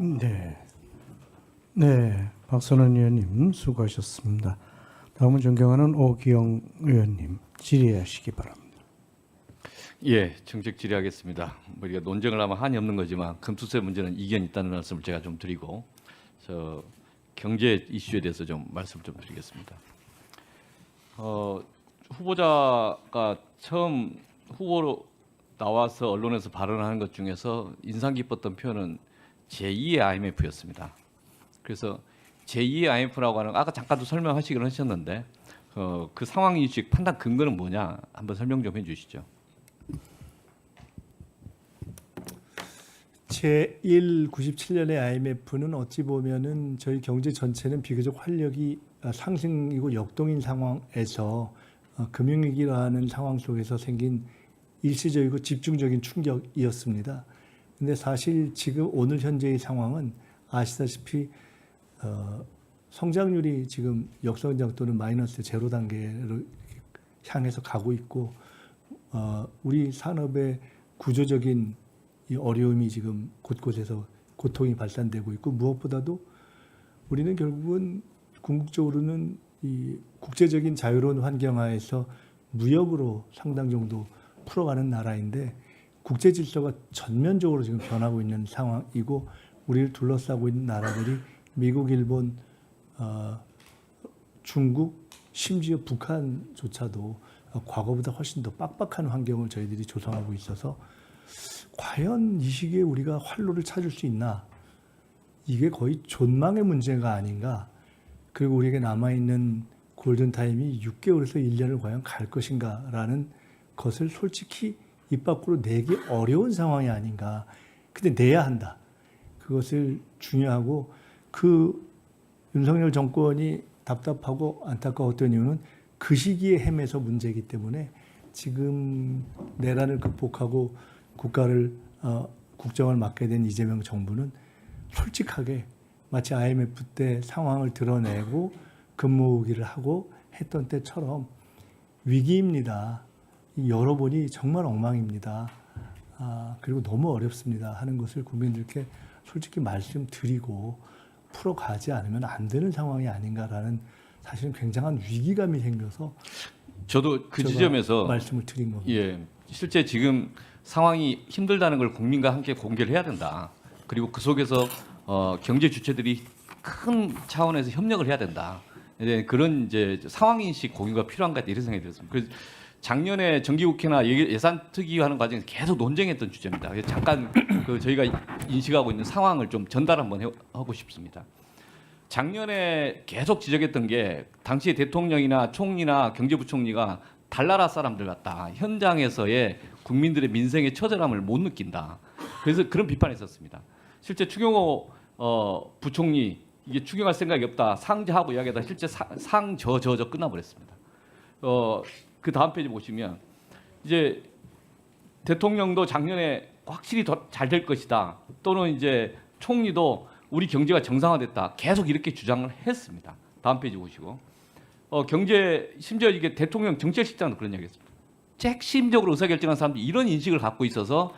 네, 네, 박선원 의원님 수고하셨습니다. 다음은 존경하는 오기영 의원님 질의하시기 바랍니다. 예, 정책 질의하겠습니다. 우리가 논쟁을 하면 한이 없는 거지만 금투세 문제는 이견이 있다는 말씀을 제가 좀 드리고 경제 이슈에 대해서 좀 말씀을 좀 드리겠습니다. 후보자가 처음 후보로 나와서 언론에서 발언하는 것 중에서 인상 깊었던 표현은 제2의 IMF였습니다. 그래서 제2의 IMF라고 하는 아까 잠깐도 설명하시긴 하셨는데 그 상황 인식 판단 근거는 뭐냐 한번 설명 좀 해주시죠. 제1 97년의 IMF는 어찌 보면은 저희 경제 전체는 비교적 활력이 상승이고 역동인 상황에서 금융위기라는 상황 속에서 생긴 일시적이고 집중적인 충격이었습니다. 근데 사실 지금 오늘 현재의 상황은 아시다시피 성장률이 지금 역성장 또는 마이너스 제로 단계로 향해서 가고 있고 우리 산업의 구조적인 이 어려움이 지금 곳곳에서 고통이 발산되고 있고 무엇보다도 우리는 결국은 궁극적으로는 이 국제적인 자유로운 환경하에서 무역으로 상당 정도 풀어가는 나라인데 국제 질서가 전면적으로 지금 변하고 있는 상황이고 우리를 둘러싸고 있는 나라들이 미국, 일본, 중국, 심지어 북한조차도 과거보다 훨씬 더 빡빡한 환경을 저희들이 조성하고 있어서 과연 이 시기에 우리가 활로를 찾을 수 있나? 이게 거의 존망의 문제가 아닌가? 그리고 우리에게 남아있는 골든타임이 6개월에서 1년을 과연 갈 것인가? 라는 것을 솔직히 입 밖으로 내기 어려운 상황이 아닌가? 근데 내야 한다. 그것을 중요하고 그 윤석열 정권이 답답하고 안타까웠던 이유는 그 시기에 헤매서 문제이기 때문에 지금 내란을 극복하고 국정을 맡게 된 이재명 정부는 솔직하게 마치 IMF 때 상황을 드러내고 급모으기를 하고 했던 때처럼 위기입니다. 열어보니 정말 엉망입니다. 그리고 너무 어렵습니다 하는 것을 국민들께 솔직히 말씀드리고 풀어가지 않으면 안 되는 상황이 아닌가라는 사실은 굉장한 위기감이 생겨서 저도 그 지점에서 말씀을 드린 겁니다. 예, 실제 지금 상황이 힘들다는 걸 국민과 함께 공개를 해야 된다. 그리고 그 속에서 경제 주체들이 큰 차원에서 협력을 해야 된다. 이제 그런 이제 상황 인식 공유가 필요한 것 같다 이런 생각이 들었습니다. 그래서 작년에 정기국회나 예산 특위하는 과정에서 계속 논쟁했던 주제입니다. 그래서 잠깐 저희가 인식하고 있는 상황을 좀 전달 한번 하고 싶습니다. 작년에 계속 지적했던 게 당시 대통령이나 총리나 경제부총리가 달나라 사람들 같다. 현장에서의 국민들의 민생의 처절함을 못 느낀다. 그래서 그런 비판을 했었습니다. 실제 추경호 부총리 이게 추경할 생각이 없다. 상저하고 이야기하다 실제 상저 끝나버렸습니다. 그 다음 페이지 보시면 이제 대통령도 작년에 확실히 더 잘 될 것이다. 또는 이제 총리도 우리 경제가 정상화됐다. 계속 이렇게 주장을 했습니다. 다음 페이지 보시고 경제 심지어 이게 대통령 정책실장도 그런 이야기했습니다. 핵심적으로 의사결정한 사람들이 이런 인식을 갖고 있어서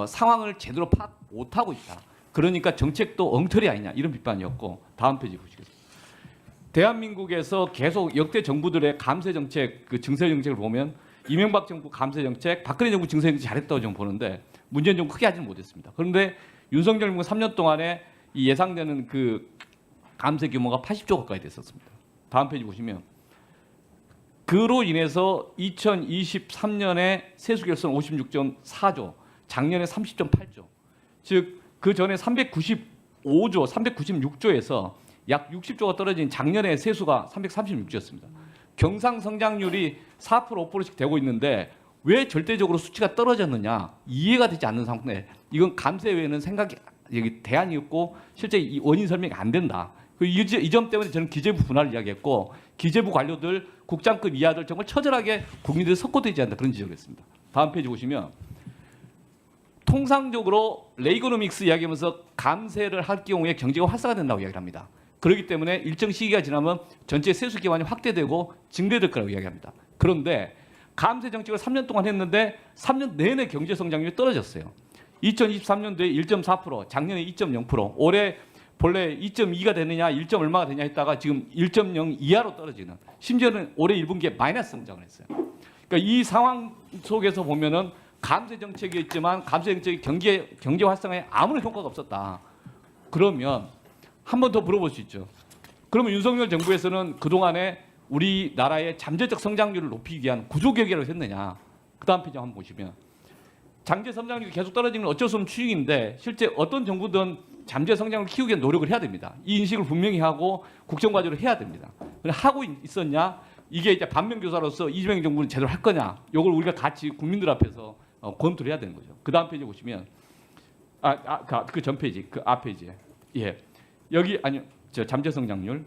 상황을 제대로 파악 못하고 있다. 그러니까 정책도 엉터리 아니냐 이런 비판이었고 다음 페이지 보시겠습니다. 대한민국에서 계속 역대 정부들의 감세 정책, 그 증세 정책을 보면 이명박 정부 감세 정책, 박근혜 정부 증세 정책 잘했다고 좀 보는데 문재인 정부 크게 하지는 못했습니다. 그런데 윤석열 정부 3년 동안에 이 예상되는 그 감세 규모가 80조 가까이 됐었습니다. 다음 페이지 보시면 그로 인해서 2023년에 세수 결손 56.4조, 작년에 30.8조, 즉 그 전에 395조, 396조에서 약 60조가 떨어진 작년에 세수가 336조였습니다. 경상 성장률이 4% 5%씩 되고 있는데 왜 절대적으로 수치가 떨어졌느냐 이해가 되지 않는 상태. 이건 감세 외에는 생각이 여기 대안이 없고 실제 이 원인 설명이 안 된다. 이 점 때문에 저는 기재부 분할을 이야기했고 기재부 관료들 국장급 이하들 정말 처절하게 국민들이 석고되지 않는다 그런 지적을 했습니다. 다음 페이지 보시면 통상적으로 레이거노믹스 이야기하면서 감세를 할 경우에 경제가 활성화된다고 이야기를 합니다. 그렇기 때문에 일정 시기가 지나면 전체 세수 기반이 확대되고 증대될 거라고 이야기합니다. 그런데 감세 정책을 3년 동안 했는데 3년 내내 경제 성장률이 떨어졌어요. 2023년도에 1.4%, 작년에 2.0%, 올해 본래 2.2가 되느냐, 1. 얼마가 되냐 했다가 지금 1.0 이하로 떨어지는, 심지어는 올해 1분기에 마이너스 성장을 했어요. 그러니까 이 상황 속에서 보면은 감세 정책이 있지만 감세 정책이 경제 활성화에 아무런 효과가 없었다. 그러면 한 번 더 물어볼 수 있죠. 그러면 윤석열 정부에서는 그동안에 우리나라의 잠재적 성장률을 높이기 위한 구조 개혁을 했느냐? 그다음 페이지 한번 보시면 잠재 성장률이 계속 떨어지는 건 어쩔 수 없는 추이인데 실제 어떤 정부든 잠재 성장을 키우기 위한 노력을 해야 됩니다. 이 인식을 분명히 하고 국정과제로 해야 됩니다. 근데 하고 있었냐? 이게 이제 반면교사로서 이재명 정부는 제대로 할 거냐? 이걸 우리가 같이 국민들 앞에서 검토를 해야 되는 거죠. 그 다음 페이지 보시면 그 전 페이지, 그 앞 페이지에 예 여기 아니요 저 잠재 성장률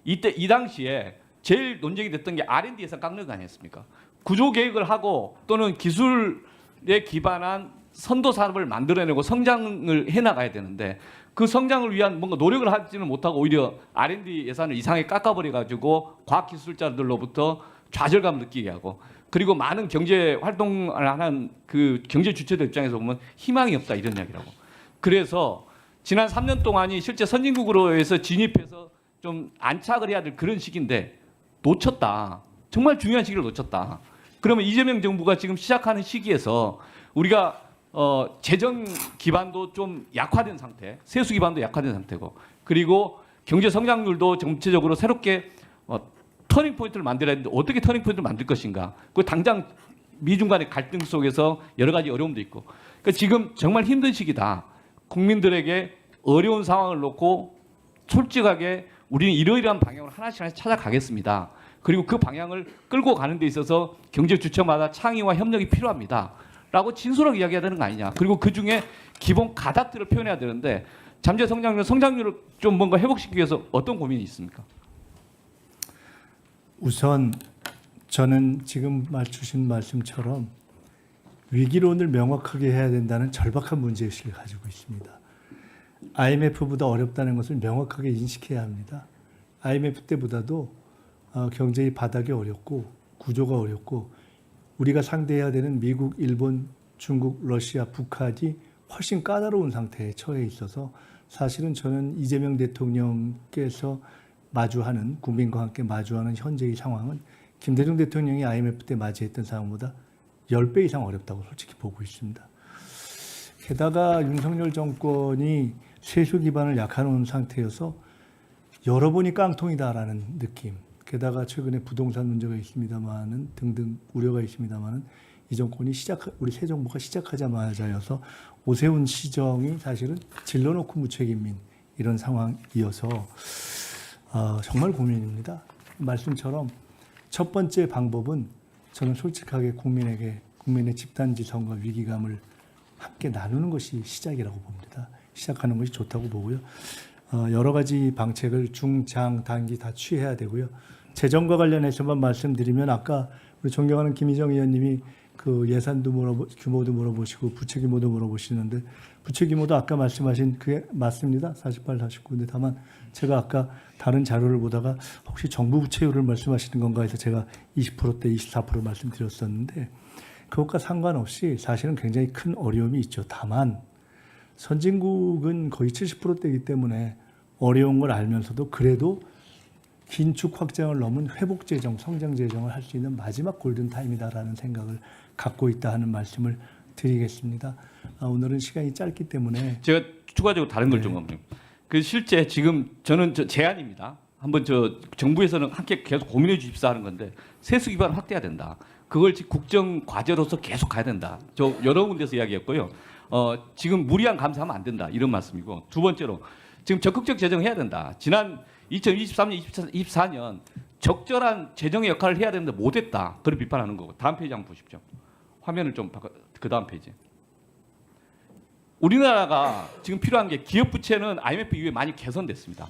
이때 이 당시에 제일 논쟁이 됐던 게 R&D 예산 깎는 거 아니었습니까? 구조 계획을 하고 또는 기술에 기반한 선도 산업을 만들어내고 성장을 해나가야 되는데 그 성장을 위한 뭔가 노력을 하지는 못하고 오히려 R&D 예산을 이상하게 깎아버려 가지고 과학기술자들로부터 좌절감을 느끼게 하고 그리고 많은 경제 활동을 하는 그 경제 주체들 입장에서 보면 희망이 없다 이런 이야기라고. 그래서 지난 3년 동안이 실제 선진국으로 해서 진입해서 좀 안착을 해야 될 그런 시기인데 놓쳤다. 정말 중요한 시기를 놓쳤다. 그러면 이재명 정부가 지금 시작하는 시기에서 우리가 재정 기반도 좀 약화된 상태, 세수 기반도 약화된 상태고, 그리고 경제 성장률도 전체적으로 새롭게 터닝 포인트를 만들어야 되는데 어떻게 터닝 포인트를 만들 것인가? 그 당장 미중 간의 갈등 속에서 여러 가지 어려움도 있고, 그러니까 지금 정말 힘든 시기다. 국민들에게 어려운 상황을 놓고 솔직하게 우리는 이러이러한 방향으로 하나씩 찾아가겠습니다. 그리고 그 방향을 끌고 가는 데 있어서 경제 주체마다 창의와 협력이 필요합니다. 라고 진솔하게 이야기해야 되는 거 아니냐. 그리고 그중에 기본 가닥들을 표현해야 되는데 잠재 성장률을 좀 뭔가 회복시키기 위해서 어떤 고민이 있습니까? 우선 저는 지금 주신 말씀처럼 위기론을 명확하게 해야 된다는 절박한 문제의식을 가지고 있습니다. IMF보다 어렵다는 것을 명확하게 인식해야 합니다. IMF 때보다도 경제의 바닥이 어렵고 구조가 어렵고 우리가 상대해야 되는 미국, 일본, 중국, 러시아, 북한이 훨씬 까다로운 상태에 처해 있어서 사실은 저는 이재명 대통령께서 마주하는 국민과 함께 마주하는 현재의 상황은 김대중 대통령이 IMF 때 맞이했던 상황보다 10배 이상 어렵다고 솔직히 보고 있습니다. 게다가 윤석열 정권이 세수 기반을 약화놓은 상태여서 여러분이 깡통이다라는 느낌. 게다가 최근에 부동산 문제가 있습니다만은 등등 우려가 있습니다만은 이 정권이 우리 새 정부가 시작하자마자여서 오세훈 시정이 사실은 질러놓고 무책임인 이런 상황이어서 정말 고민입니다. 말씀처럼 첫 번째 방법은 저는 솔직하게 국민의 집단지성과 위기감을 함께 나누는 것이 시작이라고 봅니다. 시작하는 것이 좋다고 보고요. 여러 가지 방책을 중, 장, 단기 다 취해야 되고요. 재정과 관련해서만 말씀드리면 아까 우리 존경하는 김희정 의원님이 그 예산도 규모도 물어보시고 부채 규모도 물어보시는데 부채 규모도 아까 말씀하신 그게 맞습니다. 48, 49인데 다만 제가 아까 다른 자료를 보다가 혹시 정부 부채율을 말씀하시는 건가 해서 제가 20%대 24% 말씀드렸었는데 그것과 상관없이 사실은 굉장히 큰 어려움이 있죠. 다만 선진국은 거의 70%대이기 때문에 어려운 걸 알면서도 그래도 긴축 확장을 넘은 회복 재정, 성장 재정을 할 수 있는 마지막 골든 타임이다라는 생각을 갖고 있다 하는 말씀을 드리겠습니다. 오늘은 시간이 짧기 때문에 제가 추가적으로 다른 걸 좀 네. 그 실제 지금 저는 제안입니다. 한번 정부에서는 함께 계속 고민해 주십사 하는 건데 세수 기반을 확대해야 된다. 그걸 국정 과제로서 계속 가야 된다. 저 여러 군데서 이야기했고요. 지금 무리한 감사하면 안 된다. 이런 말씀이고 두 번째로 지금 적극적 재정해야 된다. 지난 2023년, 2024년 적절한 재정의 역할을 해야 되는데 못했다. 그런 비판하는 거고. 다음 페이지 한번 보십시오. 화면을 좀 바꿔. 그 다음 페이지. 우리나라가 지금 필요한 게 기업 부채는 IMF 이후에 많이 개선됐습니다.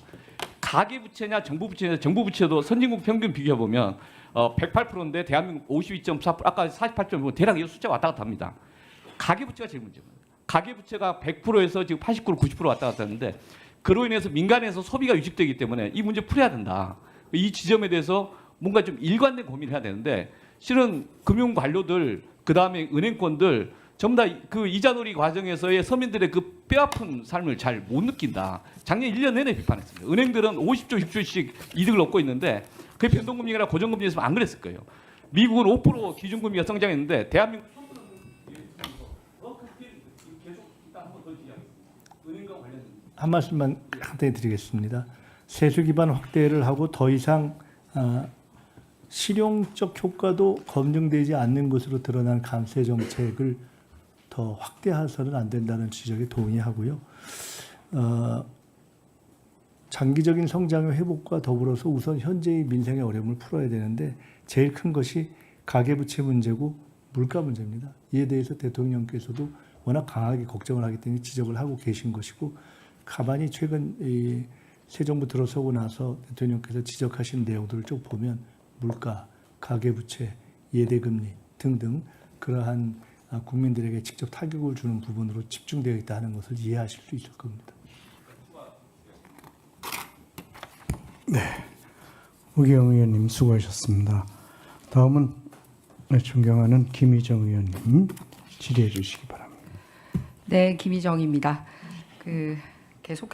가계 부채냐 정부 부채냐 정부 부채도 선진국 평균 비교해 보면 108%인데 대한민국 52.4% 아까 48.5 대략 이 숫자 왔다 갔다 합니다. 가계 부채가 제일 문제입니다. 가계 부채가 100%에서 지금 89, 90% 왔다 갔다 하는데 그로 인해서 민간에서 소비가 위축되기 때문에 이 문제 풀어야 된다. 이 지점에 대해서 뭔가 좀 일관된 고민을 해야 되는데 실은 금융 관료들 그다음에 은행권들 전부 다 그 이자놀이 과정에서의 서민들의 그 뼈아픈 삶을 잘 못 느낀다. 작년 1년 내내 비판했습니다. 은행들은 50조, 60조씩 이득을 얻고 있는데 그게 변동금리나 고정금리였으면 안 그랬을 거예요. 미국은 5% 기준금리가 성장했는데 대한민국 한 말씀만 간단히 드리겠습니다. 세수 기반 확대를 하고 더 이상 실용적 효과도 검증되지 않는 것으로 드러난 감세 정책을 더 확대해서는 안 된다는 지적에 동의하고요. 장기적인 성장의 회복과 더불어서 우선 현재의 민생의 어려움을 풀어야 되는데 제일 큰 것이 가계부채 문제고 물가 문제입니다. 이에 대해서 대통령께서도 워낙 강하게 걱정을 하기 때문에 지적을 하고 계신 것이고 가만히 최근 이 새 정부 들어서고 나서 대통령께서 지적하신 내용들을 쭉 보면 물가, 가계부채, 예대금리 등등 그러한 국민들에게 직접 타격을 주는 부분으로 집중되어 있다는 것을 이해하실 수 있을 겁니다. 오기영 의원님 수고하셨습니다. 다음은 존경하는 김희정 의원님 질의해 주시기 바랍니다. 네, 김희정입니다. 계속해서